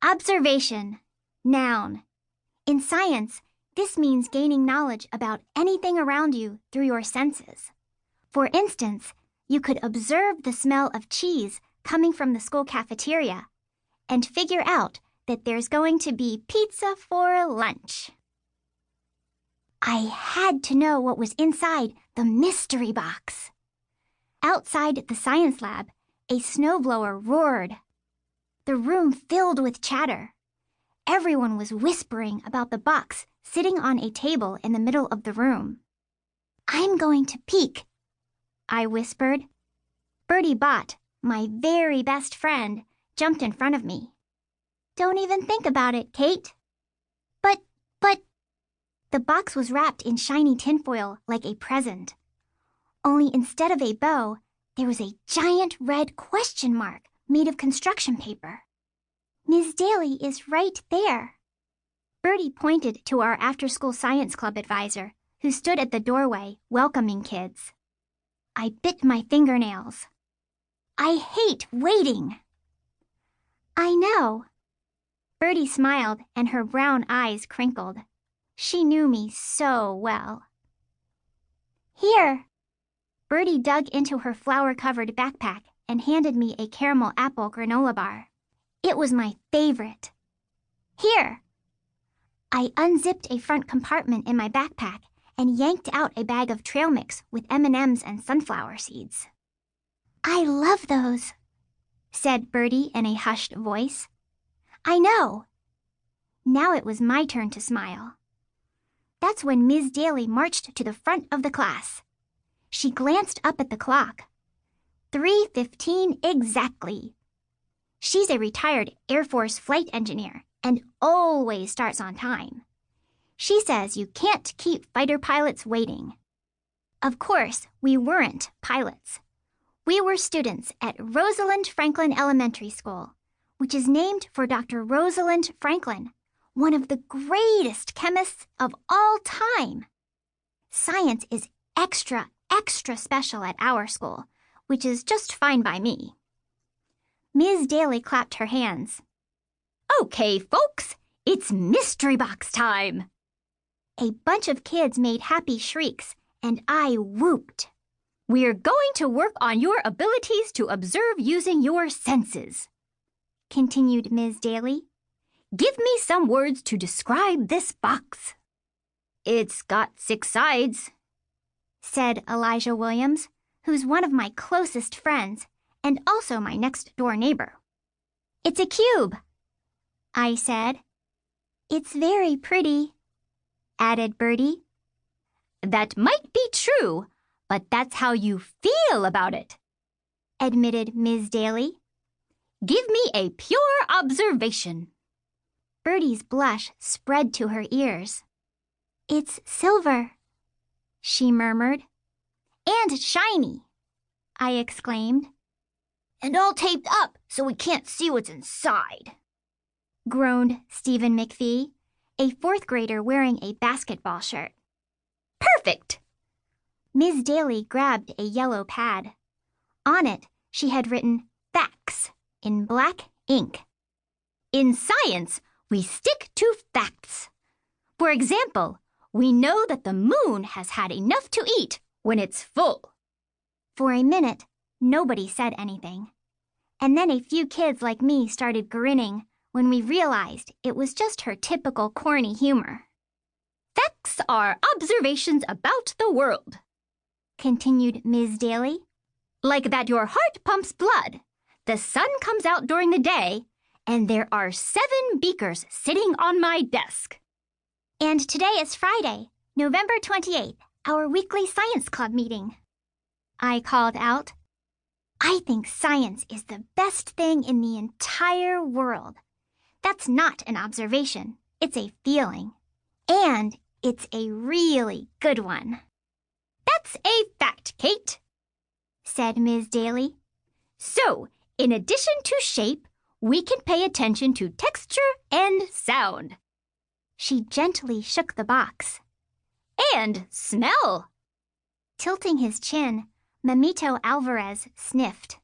Observation. Noun. In science, this means gaining knowledge about anything around you through your senses. For instance, you could observe the smell of cheese coming from the school cafeteria and figure out that there's going to be pizza for lunch. I had to know what was inside the mystery box. Outside the science lab, a snowblower roared. The room filled with chatter. Everyone was whispering about the box sitting on a table in the middle of the room. "I'm going to peek," I whispered. Bertie Bott, my very best friend, jumped in front of me. "Don't even think about it, Kate." But... The box was wrapped in shiny tinfoil like a present. Only instead of a bow, there was a giant red question mark made of construction paper. "Ms. Daly is right there." Bertie pointed to our after-school science club advisor, who stood at the doorway welcoming kids. I bit my fingernails. I hate waiting. "I know." Bertie smiled and her brown eyes crinkled. She knew me so well. "Here." Bertie dug into her flour-covered backpack and handed me a caramel apple granola bar. It was my favorite. "Here." I unzipped a front compartment in my backpack and yanked out a bag of trail mix with M&Ms and sunflower seeds. "I love those," said Bertie in a hushed voice. "I know." Now it was my turn to smile. That's when Ms. Daly marched to the front of the class. She glanced up at the clock. 3:15 exactly. She's a retired Air Force flight engineer and always starts on time. She says you can't keep fighter pilots waiting. Of course, we weren't pilots. We were students at Rosalind Franklin Elementary School, which is named for Dr. Rosalind Franklin, one of the greatest chemists of all time. Science is extra special at our school, which is just fine by me. Ms. Daly clapped her hands. "Okay, folks, it's mystery box time." A bunch of kids made happy shrieks, and I whooped. "We're going to work on your abilities to observe using your senses," continued Ms. Daly. "Give me some words to describe this box." "It's got 6 sides," said Elijah Williams, who's one of my closest friends and also my next-door neighbor. "It's a cube," I said. "It's very pretty," added Bertie. "That might be true, but that's how you feel about it," admitted Ms. Daly. "Give me a pure observation." Bertie's blush spread to her ears. "It's silver," she murmured. "And shiny," I exclaimed. "And all taped up so we can't see what's inside," groaned Stephen McPhee, a 4th grader wearing a basketball shirt. "Perfect!" Ms. Daly grabbed a yellow pad. On it, she had written facts in black ink. "In science, we stick to facts. For example, we know that the moon has had enough to eat when it's full." For a minute, nobody said anything. And then a few kids like me started grinning when we realized it was just her typical corny humor. "Facts are observations about the world," continued Ms. Daly. "Like that your heart pumps blood, the sun comes out during the day, and there are 7 beakers sitting on my desk." "And today is Friday, November 28th, our weekly science club meeting," I called out. I think science is the best thing in the entire world. That's not an observation, it's a feeling. And it's a really good one. "That's a fact, Kate," said Ms. Daly. "So, in addition to shape, we can pay attention to texture and sound." She gently shook the box. "And smell." Tilting his chin, Mamito Alvarez sniffed.